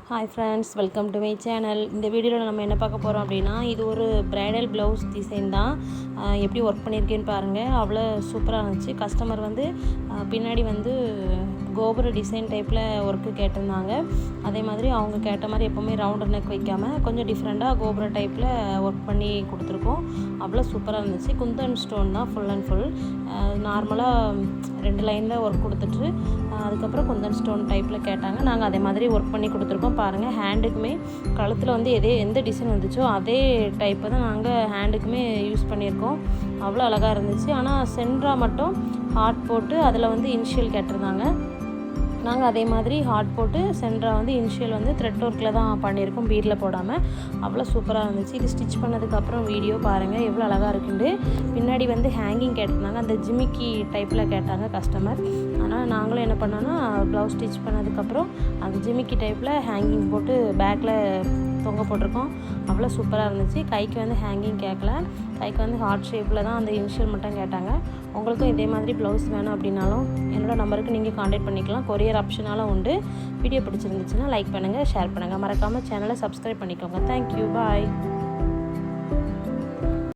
Hi friends, welcome to my channel. இந்த வீடியோவில் நம்ம என்ன பார்க்க போகிறோம் அப்படின்னா, இது ஒரு பிரைடல் ப்ளவுஸ் டிசைன் தான். எப்படி ஒர்க் பண்ணியிருக்கேன்னு பாருங்கள். அவ்வளோ சூப்பராக இருந்துச்சு. கஸ்டமர் வந்து பின்னாடி வந்து கோபுர டிசைன் டைப்பில் ஒர்க்கு கேட்டிருந்தாங்க. அதே மாதிரி அவங்க கேட்ட மாதிரி எப்போவுமே ரவுண்ட் நெக் வைக்காமல் கொஞ்சம் டிஃப்ரெண்ட்டாக கோபுர டைப்பில் ஒர்க் பண்ணி கொடுத்துருக்கோம். அவ்வளோ சூப்பராக இருந்துச்சு. குந்தன் ஸ்டோன் தான் ஃபுல் அண்ட் ஃபுல். நார்மலாக 2 லைனில் ஒர்க் கொடுத்துட்டு அதுக்கப்புறம் குந்தன் ஸ்டோன் டைப்பில் கேட்டாங்க. நாங்கள் அதே மாதிரி ஒர்க் பண்ணி கொடுத்துருக்கோம். பாருங்கள், ஹேண்டுக்குமே கழுத்தில் வந்து எந்த டிசைன் வந்துச்சோ அதே டைப்பை தான் நாங்கள் ஹேண்டுக்குமே யூஸ் பண்ணியிருக்கோம். அவ்வளோ அழகாக இருந்துச்சு. ஆனால் சென்ட்ரா மட்டும் ஹார்ட் போட்டு அதில் வந்து இனிஷியல் கேட்டிருந்தாங்க. நாங்கள் அதே மாதிரி ஹார்ட் போட்டு சென்ட்ரா வந்து இனிஷியல் வந்து த்ரெட் ஒர்க்கில் தான் பண்ணியிருக்கோம், பீடில் போடாமல். அவ்வளோ சூப்பராக இருந்துச்சு. இது ஸ்டிச் பண்ணதுக்கப்புறம் வீடியோ பாருங்கள் எவ்வளோ அழகாக இருக்குண்டு. பின்னாடி வந்து ஹேங்கிங் கேட்டிருந்தாங்க. அந்த ஜிமிக்கி டைப்பில் கேட்டாங்க கஸ்டமர். ஆனால் நாங்களும் என்ன பண்ணோன்னா, ப்ளவுஸ் ஸ்டிச் பண்ணதுக்கப்புறம் அந்த ஜிமிக்கி டைப்பில் ஹேங்கிங் போட்டு பேக்கில் தொங்க போட்டிருக்கோம். அவ்வளோ சூப்பராக இருந்துச்சு. கைக்கு வந்து ஹேங்கிங் கேட்கல, கைக்கு வந்து ஹார்ட் ஷேப்பில் தான் அந்த இனிஷியல் மட்டும் கேட்டாங்க. உங்களுக்கும் இதே மாதிரி ப்ளவுஸ் வேணும் அப்படின்னாலும் என்னோடய நம்பருக்கு நீங்கள் காண்டாக்ட் பண்ணிக்கலாம். கொரியர் ஆப்ஷனாலும் உண்டு. வீடியோ பிடிச்சிருந்துச்சுன்னா லைக் பண்ணுங்கள், ஷேர் பண்ணுங்கள். மறக்காமல் சேனலை சப்ஸ்கிரைப் பண்ணிக்கோங்க. தேங்க்யூ, பாய்.